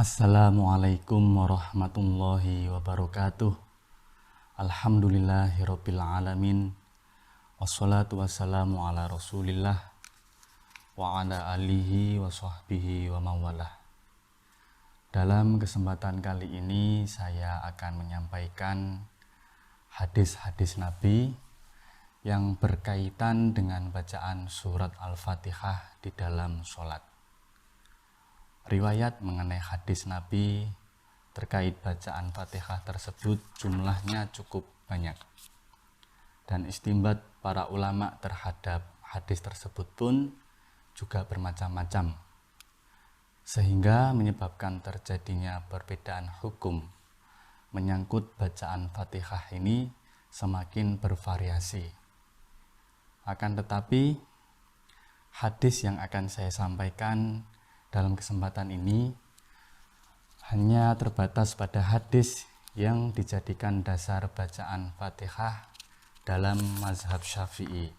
Assalamualaikum warahmatullahi wabarakatuh. Alhamdulillahirabbil alamin. Wassalatu wassalamu ala Rasulillah wa ala alihi wa sahbihi wa mawalah. Dalam kesempatan kali ini saya akan menyampaikan hadis-hadis Nabi yang berkaitan dengan bacaan surat Al-Fatihah di dalam sholat. Riwayat mengenai hadis Nabi terkait bacaan Fatihah tersebut jumlahnya cukup banyak. Dan istimbat para ulama terhadap hadis tersebut pun juga bermacam-macam. Sehingga menyebabkan terjadinya perbedaan hukum menyangkut bacaan Fatihah ini semakin bervariasi. Akan tetapi hadis yang akan saya sampaikan dalam kesempatan ini hanya terbatas pada hadis yang dijadikan dasar bacaan Fatihah dalam mazhab Syafi'i,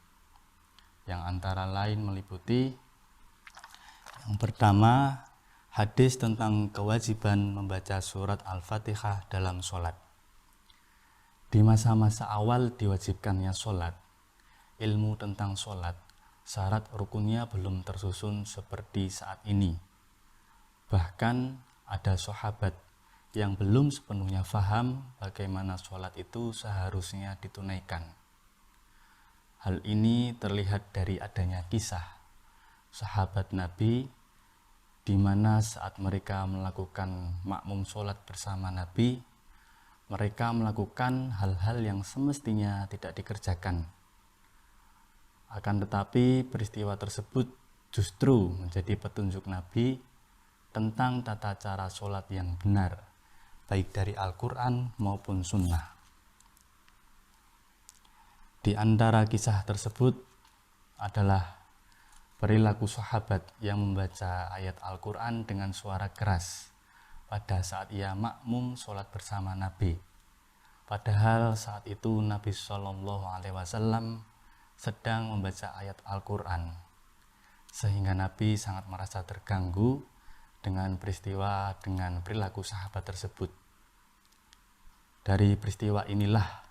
yang antara lain meliputi yang pertama, hadis tentang kewajiban membaca surat Al-Fatihah dalam sholat. Di masa-masa awal diwajibkannya sholat, ilmu tentang sholat, syarat rukunnya belum tersusun seperti saat ini. Bahkan ada sahabat yang belum sepenuhnya faham bagaimana sholat itu seharusnya ditunaikan. Hal ini terlihat dari adanya kisah sahabat Nabi di mana saat mereka melakukan makmum sholat bersama Nabi, mereka melakukan hal-hal yang semestinya tidak dikerjakan. Akan tetapi peristiwa tersebut justru menjadi petunjuk Nabi tentang tata cara sholat yang benar, baik dari Al-Quran maupun Sunnah. Di antara kisah tersebut adalah perilaku sahabat yang membaca ayat Al-Quran dengan suara keras pada saat ia makmum sholat bersama Nabi. Padahal saat itu Nabi SAW sedang membaca ayat Al-Quran, sehingga Nabi sangat merasa terganggu dengan perilaku sahabat tersebut. Dari peristiwa inilah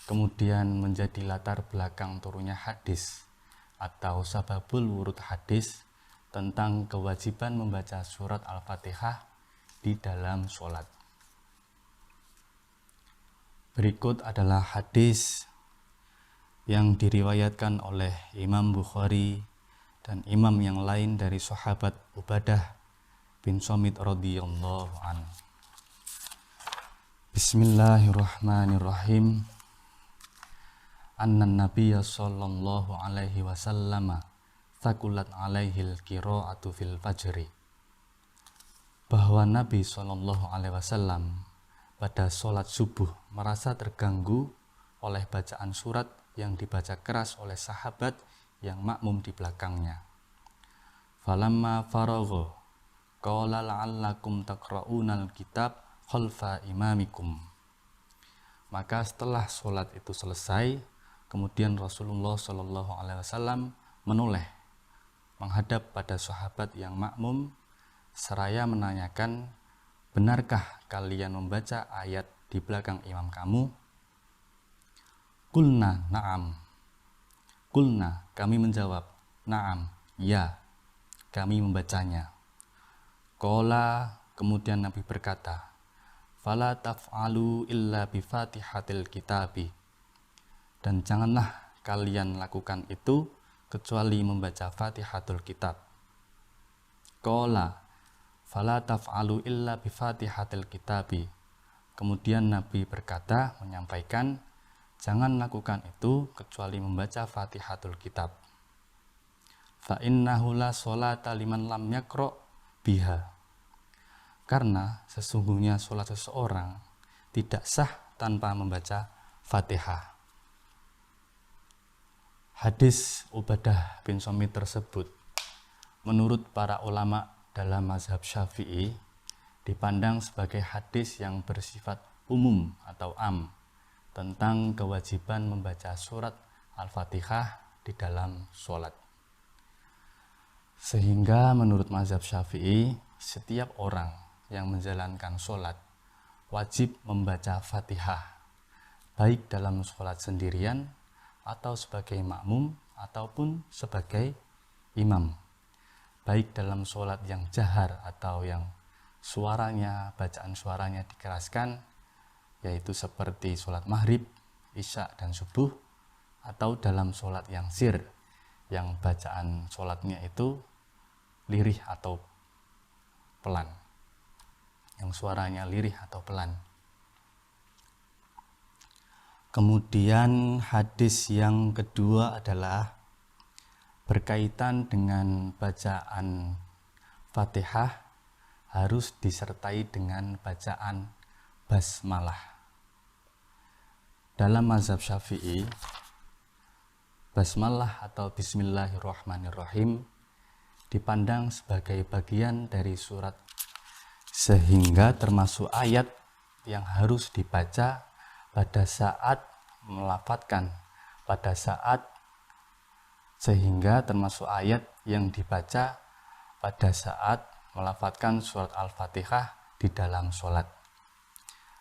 kemudian menjadi latar belakang turunnya hadis atau sababul wurud hadis tentang kewajiban membaca surat Al-Fatihah di dalam sholat. Berikut adalah hadis yang diriwayatkan oleh Imam Bukhari dan imam yang lain dari sahabat Ubadah bin Somit radhiyallahu anhu. Bismillahirrahmanirrahim. Annan nabiyya sallallahu alaihi wasallam thaqulat alaihil qira'atu fil fajri. Bahwa Nabi sallallahu alaihi wasallam pada sholat subuh merasa terganggu oleh bacaan surat yang dibaca keras oleh sahabat yang makmum di belakangnya. Falamma faragha qala la'allakum taqra'unal kitab khalfa imamikum. Maka setelah sholat itu selesai, kemudian Rasulullah SAW menoleh menghadap pada sahabat yang makmum seraya menanyakan, benarkah kalian membaca ayat di belakang imam kamu? Qulna na'am. Qulna, kami menjawab, na'am, ya, kami membacanya. Qala, kemudian Nabi berkata, fala taf'alu illa bifatihatil kitabi. Dan janganlah kalian lakukan itu kecuali membaca Fatihatul Kitab. Qala, fala taf'alu illa bifatihatil kitabi. Kemudian Nabi berkata, menyampaikan, jangan lakukan itu kecuali membaca Fatihatul Kitab. Fa innahu la sholata liman lam yaqra' biha. Karena sesungguhnya sholat seseorang tidak sah tanpa membaca Fatihah. Hadis Ubadah bin Somit tersebut menurut para ulama dalam mazhab Syafi'i dipandang sebagai hadis yang bersifat umum atau am tentang kewajiban membaca surat Al-Fatihah di dalam sholat. Sehingga menurut mazhab Syafi'i, setiap orang yang menjalankan sholat wajib membaca Fatihah, baik dalam sholat sendirian atau sebagai makmum ataupun sebagai imam, baik dalam sholat yang jahar atau yang bacaan suaranya dikeraskan, yaitu seperti sholat maghrib, isya, dan subuh, atau dalam sholat yang sir, yang bacaan sholatnya itu lirih atau pelan, yang suaranya lirih atau pelan. Kemudian hadis yang kedua adalah berkaitan dengan bacaan Fatihah harus disertai dengan bacaan basmalah. Dalam mazhab Syafi'i, basmalah atau bismillahirrahmanirrahim dipandang sebagai bagian dari surat, sehingga termasuk ayat yang harus dibaca pada saat melafadzkan, sehingga termasuk ayat yang dibaca pada saat melafadzkan surat Al-Fatihah di dalam sholat.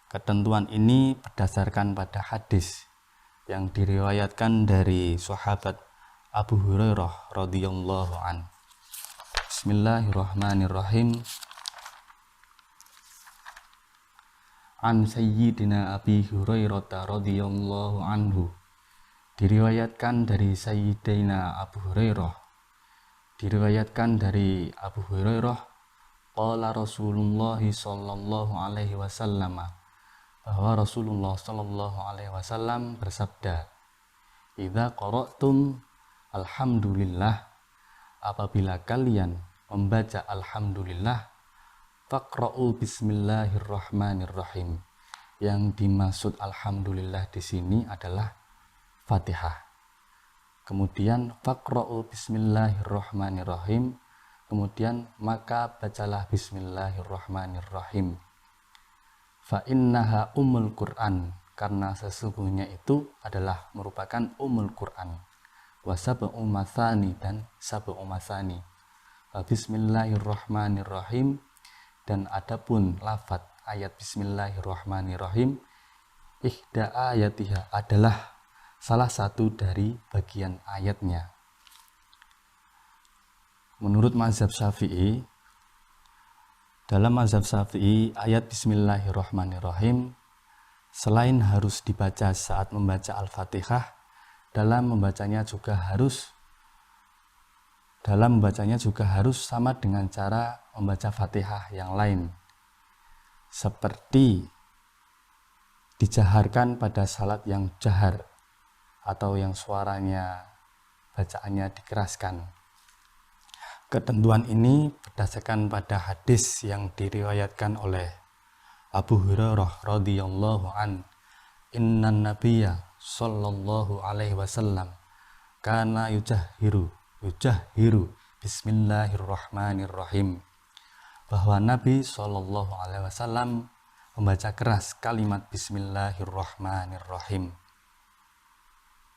Ketentuan ini berdasarkan pada hadis yang diriwayatkan dari sahabat Abu Hurairah radhiyallahu an. Bismillahirrahmanirrahim. An Sayyidina Abi Hurairah radhiyallahu anhu. Diriwayatkan dari Sayyidina Abu Hurairah. Qala Rasulullah sallallahu alaihi wasallam, bahwa Rasulullah sallallahu alaihi wasallam bersabda, "Idza qara'tum alhamdulillah, apabila kalian membaca alhamdulillah, faqra'u bismillahirrahmanirrahim." Yang dimaksud alhamdulillah di sini adalah Fatihah. Kemudian faqra'u bismillahirrahmanirrahim, kemudian maka bacalah bismillahirrahmanirrahim. Fa innaha ummul Qur'an, karena sesungguhnya itu adalah merupakan ummul Qur'an. Wa sab'u matsani, dan sab'u matsani. Bismillahirrahmanirrahim, dan adapun lafadz ayat bismillahirrahmanirrahim, ihda ayatiha, adalah salah satu dari bagian ayatnya. Menurut mazhab Syafi'i, dalam mazhab Syafi'i, ayat bismillahirrahmanirrahim selain harus dibaca saat membaca Al-Fatihah, dalam membacanya juga harus sama dengan cara membaca Fatihah yang lain, seperti dijaharkan pada salat yang jahar atau yang suaranya bacaannya dikeraskan. Ketentuan ini berdasarkan pada hadis yang diriwayatkan oleh Abu Hurairah radhiyallahu an, innan nabiyya sallallahu alaihi wasallam kana yujahiru bismillahirrahmanirrahim, bahwa Nabi sallallahu alaihi wasallam membaca keras kalimat bismillahirrahmanirrahim.